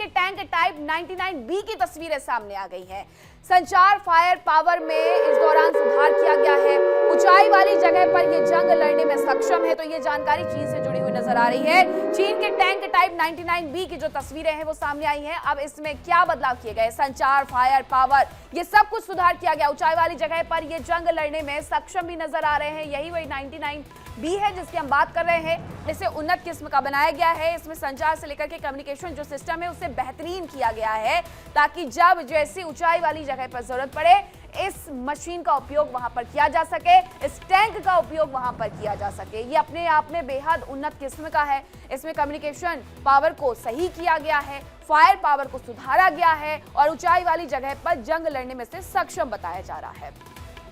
के tank type 99B की तस्वीरें सामने आ गई हैं। संचार फायर पावर में इस दौरान सुधार किया गया है। ऊंचाई वाली जगह पर यह जंग लड़ने में सक्षम है। तो ये जानकारी चीन से जुड़ी हुई नजर आ रही है। चीन के टैंक टाइप 99B की जो तस्वीरें हैं वो सामने आई हैं। अब इसमें क्या बदलाव किए गए? संचार, फायर पावर, ये सब कुछ सुधार किया गया। ऊंचाई वाली जगह पर ये जंग लड़ने में सक्षम भी नजर आ रहे हैं। यही वही 99B है जिसकी हम बात कर रहे हैं। इसे उन्नत किस्म का बनाया गया है। इसमें संचार से लेकर के कम्युनिकेशन जो सिस्टम है उसे बेहतरीन किया गया है, ताकि जब जैसी ऊंचाई वाली जगह पर जरूरत पड़े इस मशीन का उपयोग वहां पर किया जा सके, इस टैंक का उपयोग वहां पर किया जा सके। ये अपने आप में बेहद उन्नत किस्म का है। इसमें कम्युनिकेशन पावर को सही किया गया है, फायर पावर को सुधारा गया है और ऊंचाई वाली जगह पर जंग लड़ने में से सक्षम बताया जा रहा है।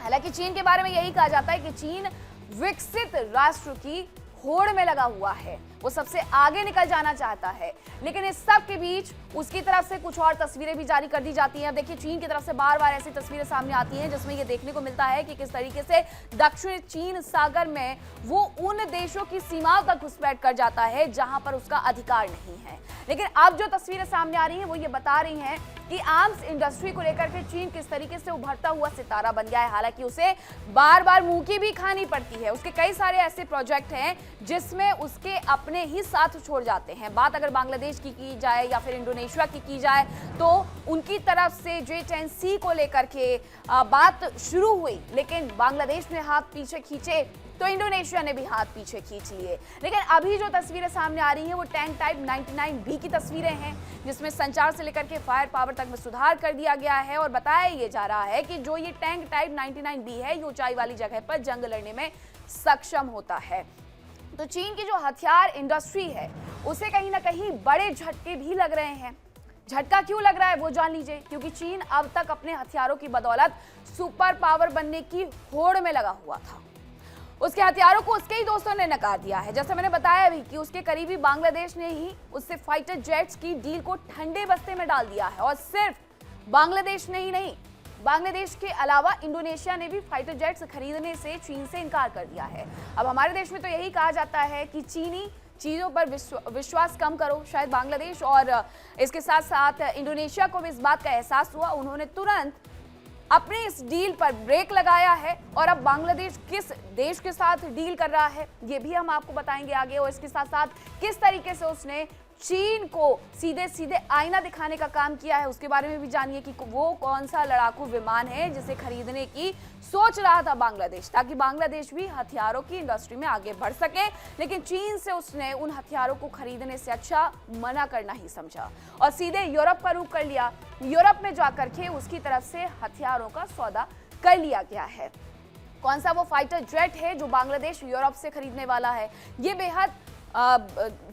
हालांकि चीन के बारे में यही कहा जाता है कि चीन विकसित राष्ट्र की होड़ में लगा हुआ है। वो सबसे आगे निकल जाना चाहता है, लेकिन इस सब के बीच उसकी तरफ से कुछ और तस्वीरें भी जारी कर दी जाती हैं। देखिए, चीन की तरफ से बार बार ऐसी तस्वीरें सामने आती हैं जिसमें ये देखने को मिलता है कि किस तरीके से दक्षिण चीन सागर में वो उन देशों की सीमाओं तक घुसपैठ कर जाता है जहां पर उसका अधिकार नहीं है। लेकिन अब जो तस्वीरें सामने आ रही हैं वो ये बता रही हैं कि आर्म्स इंडस्ट्री को लेकर के चीन किस तरीके से उभरता हुआ सितारा बन गया है। हालांकि उसे बार बार मुंह की भी खानी पड़ती है। उसके कई सारे ऐसे प्रोजेक्ट हैं जिसमें उसके अपने ही साथ छोड़ जाते हैं। बात अगर बांग्लादेश की जाए या फिर इंडोनेशिया की जाए तो उनकी तरफ से J-10C को लेकर के बात शुरू हुई, लेकिन बांग्लादेश ने हाथ पीछे खींचे तो इंडोनेशिया ने भी हाथ पीछे खींच लिए। लेकिन अभी जो तस्वीरें सामने आ रही हैं वो टैंक टाइप 99B की तस्वीरें हैं, जिसमें संचार से लेकर के फायर पावर तक में सुधार कर दिया गया है और बताया ये जा रहा है कि जो ये टैंक टाइप 99B है ये ऊंचाई वाली जगह पर जंग लड़ने में सक्षम होता है। तो चीन की जो हथियार इंडस्ट्री है उसे कहीं ना कहीं बड़े झटके भी लग रहे हैं। झटका क्यों लग रहा है वो जान लीजिए, क्योंकि चीन अब तक अपने हथियारों की बदौलत सुपर पावर बनने की होड़ में लगा हुआ था। उसके हथियारों को उसके ही दोस्तों ने नकार दिया है। जैसे मैंने बताया भी कि उसके करीबी बांग्लादेश ने ही उससे फाइटर जेट्स की डील को ठंडे बस्ते में डाल दिया है। और सिर्फ बांग्लादेश ने ही नहीं, बांग्लादेश के अलावा इंडोनेशिया ने भी फाइटर जेट्स खरीदने से चीन से इनकार कर दिया है। अब हमारे देश में तो यही कहा जाता है कि चीनी चीज़ों पर विश्वास कम करो। शायद बांग्लादेश और इसके साथ साथ इंडोनेशिया को भी इस बात का एहसास हुआ। उन्होंने तुरंत अपने इस डील पर ब्रेक लगाया है और अब बांग्लादेश किस देश के साथ डील कर रहा है ये भी हम आपको बताएंगे आगे। और इसके साथ साथ किस तरीके से उसने चीन को सीधे सीधे आईना दिखाने का काम किया है उसके बारे में भी जानिए कि वो कौन सा लड़ाकू विमान है जिसे खरीदने की सोच रहा था बांग्लादेश, ताकि बांग्लादेश भी हथियारों की इंडस्ट्री में आगे बढ़ सके। लेकिन चीन से उसने उन हथियारों को खरीदने से अच्छा मना करना ही समझा और सीधे यूरोप का रुख कर लिया। यूरोप में जाकर के उसकी तरफ से हथियारों का सौदा कर लिया गया है। कौन सा वो फाइटर जेट है जो बांग्लादेश यूरोप से खरीदने वाला है, ये बेहद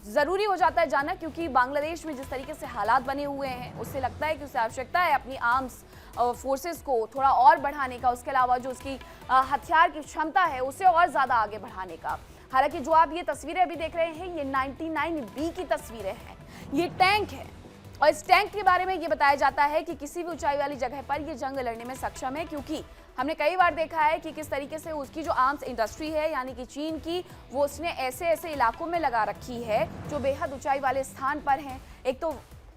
ज़रूरी हो जाता है जानना, क्योंकि बांग्लादेश में जिस तरीके से हालात बने हुए हैं उससे लगता है कि उसे आवश्यकता है अपनी आर्म्स फोर्सेस को थोड़ा और बढ़ाने का। उसके अलावा जो उसकी हथियार की क्षमता है उसे और ज़्यादा आगे बढ़ाने का। हालांकि जो आप ये तस्वीरें अभी देख रहे हैं ये 99B की तस्वीरें हैं। ये टैंक है और इस टैंक के बारे में ये बताया जाता है कि किसी भी ऊंचाई वाली जगह पर ये जंग लड़ने में सक्षम है, क्योंकि हमने कई बार देखा है कि किस तरीके से उसकी जो आर्म्स इंडस्ट्री है यानी कि चीन की, वो उसने ऐसे ऐसे इलाकों में लगा रखी है जो बेहद ऊंचाई वाले स्थान पर हैं। एक तो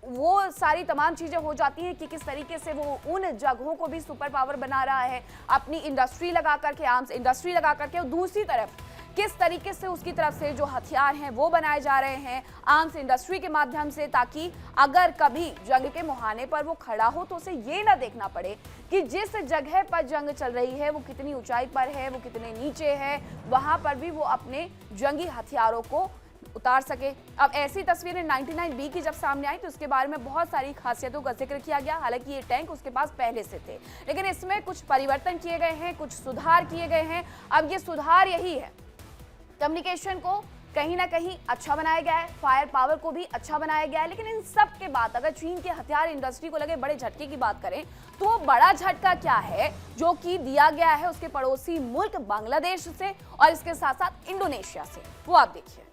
वो सारी तमाम चीज़ें हो जाती हैं कि किस तरीके से वो उन जगहों को भी सुपर पावर बना रहा है अपनी इंडस्ट्री लगा करके, आर्म्स इंडस्ट्री लगा करके। और दूसरी तरफ किस तरीके से उसकी तरफ से जो हथियार हैं वो बनाए जा रहे हैं आर्म्स इंडस्ट्री के माध्यम से, ताकि अगर कभी जंग के मुहाने पर वो खड़ा हो तो उसे ये ना देखना पड़े कि जिस जगह पर जंग चल रही है वो कितनी ऊंचाई पर है, वो कितने नीचे है, वहां पर भी वो अपने जंगी हथियारों को उतार सके। अब ऐसी तस्वीरें 99B की जब सामने आई तो उसके बारे में बहुत सारी खासियतों का जिक्र किया गया। हालांकि ये टैंक उसके पास पहले से थे, लेकिन इसमें कुछ परिवर्तन किए गए हैं, कुछ सुधार किए गए हैं। अब ये सुधार यही है, कम्युनिकेशन को कहीं ना कहीं अच्छा बनाया गया है, फायर पावर को भी अच्छा बनाया गया है। लेकिन इन सब के बाद अगर चीन के हथियार इंडस्ट्री को लगे बड़े झटके की बात करें तो वो बड़ा झटका क्या है जो कि दिया गया है उसके पड़ोसी मुल्क बांग्लादेश से और इसके साथ साथ इंडोनेशिया से, वो आप देखिए।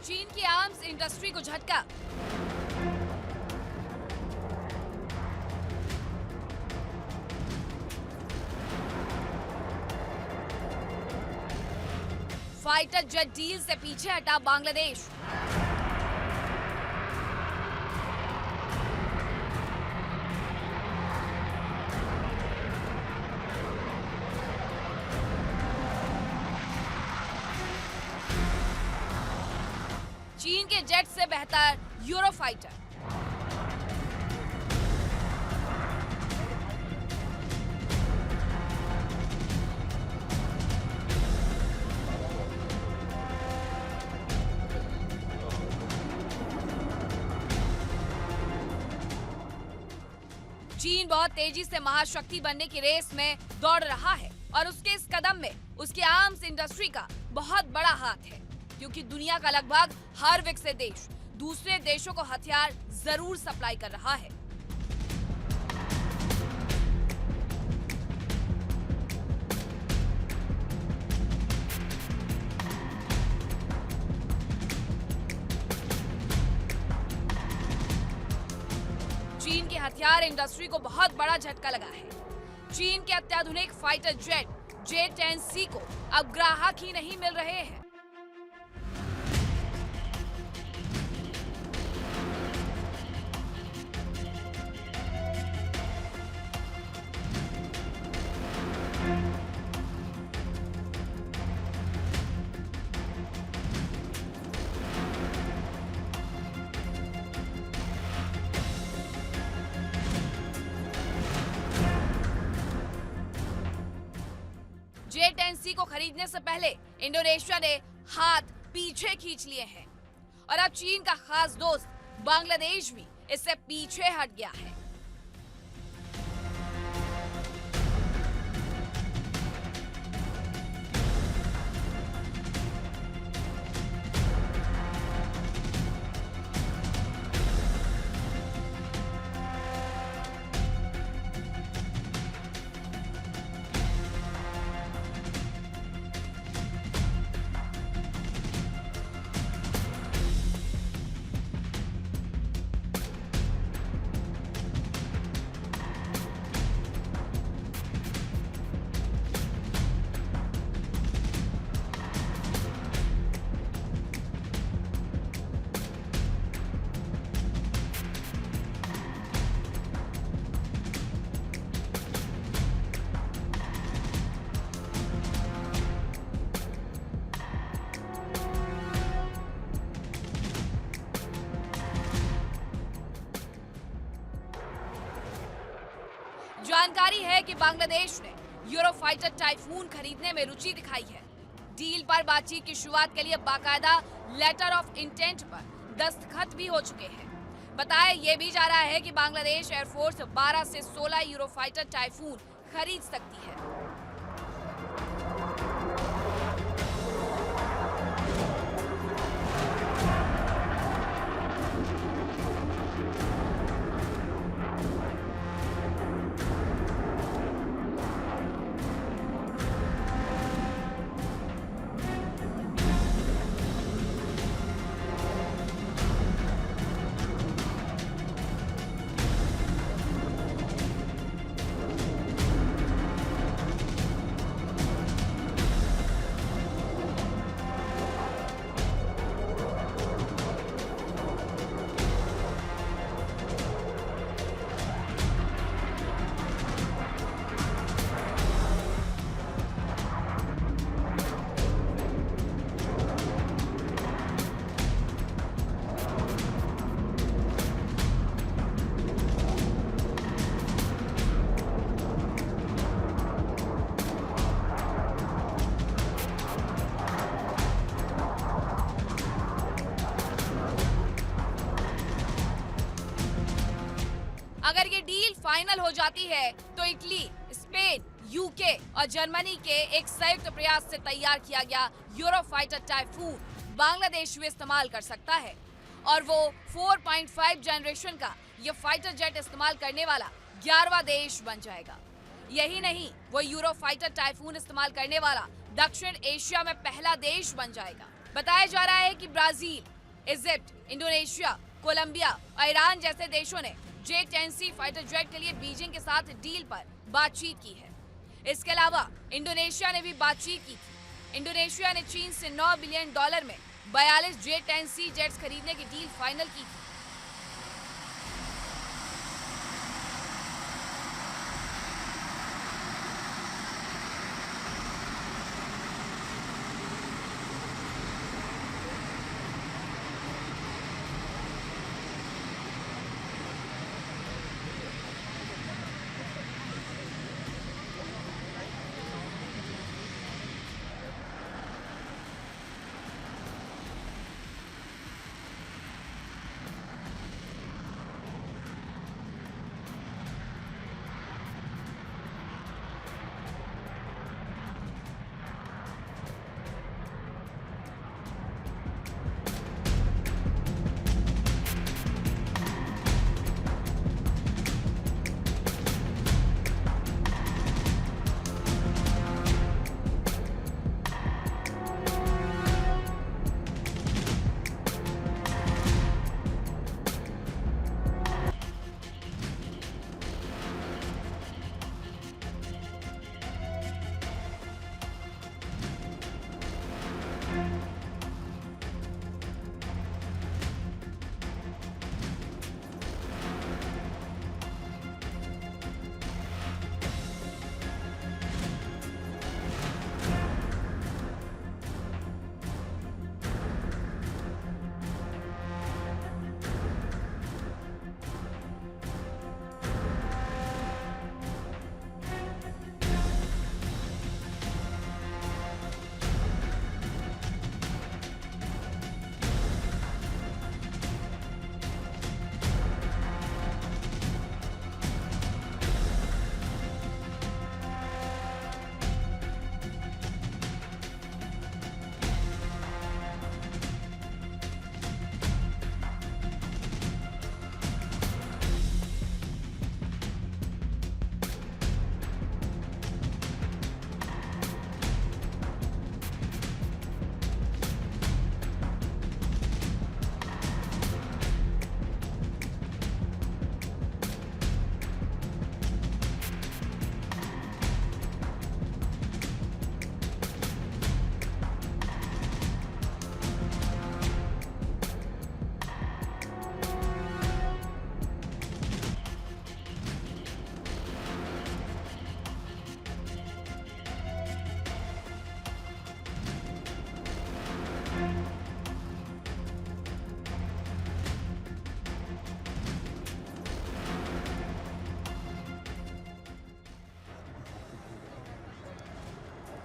चीन की आर्म्स इंडस्ट्री को झटका। फाइटर जेट डील से पीछे हटा बांग्लादेश। चीन के जेट से बेहतर यूरोफाइटर। चीन बहुत तेजी से महाशक्ति बनने की रेस में दौड़ रहा है और उसके इस कदम में उसकी आर्म्स इंडस्ट्री का बहुत बड़ा हाथ है, क्योंकि दुनिया का लगभग हर विकसित देश दूसरे देशों को हथियार जरूर सप्लाई कर रहा है। चीन की हथियार इंडस्ट्री को बहुत बड़ा झटका लगा है। चीन के अत्याधुनिक फाइटर जेट J-10C को अब ग्राहक ही नहीं मिल रहे हैं। J-10C को खरीदने से पहले इंडोनेशिया ने हाथ पीछे खींच लिए हैं और अब चीन का खास दोस्त बांग्लादेश भी इससे पीछे हट गया है। जानकारी है कि बांग्लादेश ने यूरोफाइटर टाइफून खरीदने में रुचि दिखाई है। डील पर बातचीत की शुरुआत के लिए बाकायदा लेटर ऑफ इंटेंट पर दस्तखत भी हो चुके हैं। बताया यह भी जा रहा है कि बांग्लादेश एयरफोर्स 12 से 16 यूरोफाइटर टाइफून खरीद सकती है। अगर ये डील फाइनल हो जाती है तो इटली, स्पेन, यूके और जर्मनी के एक संयुक्त प्रयास से तैयार किया गया यूरोफाइटर टाइफून बांग्लादेश भी इस्तेमाल कर सकता है और वो 4.5 जनरेशन का ये फाइटर जेट इस्तेमाल करने वाला 11वां देश बन जाएगा। यही नहीं, वो यूरोफाइटर टाइफून इस्तेमाल करने वाला दक्षिण एशिया में पहला देश बन जाएगा। बताया जा रहा है कि ब्राजील, इजिप्ट, इंडोनेशिया, कोलंबिया और ईरान जैसे देशों ने J-10C फाइटर जेट के लिए बीजिंग के साथ डील पर बातचीत की है। इसके अलावा इंडोनेशिया ने भी बातचीत की थी। इंडोनेशिया ने चीन से $9 बिलियन में 42 J-10C जेट्स खरीदने की डील फाइनल की थी।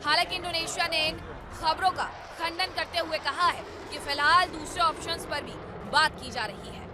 हालांकि इंडोनेशिया ने इन खबरों का खंडन करते हुए कहा है कि फिलहाल दूसरे ऑप्शंस पर भी बात की जा रही है।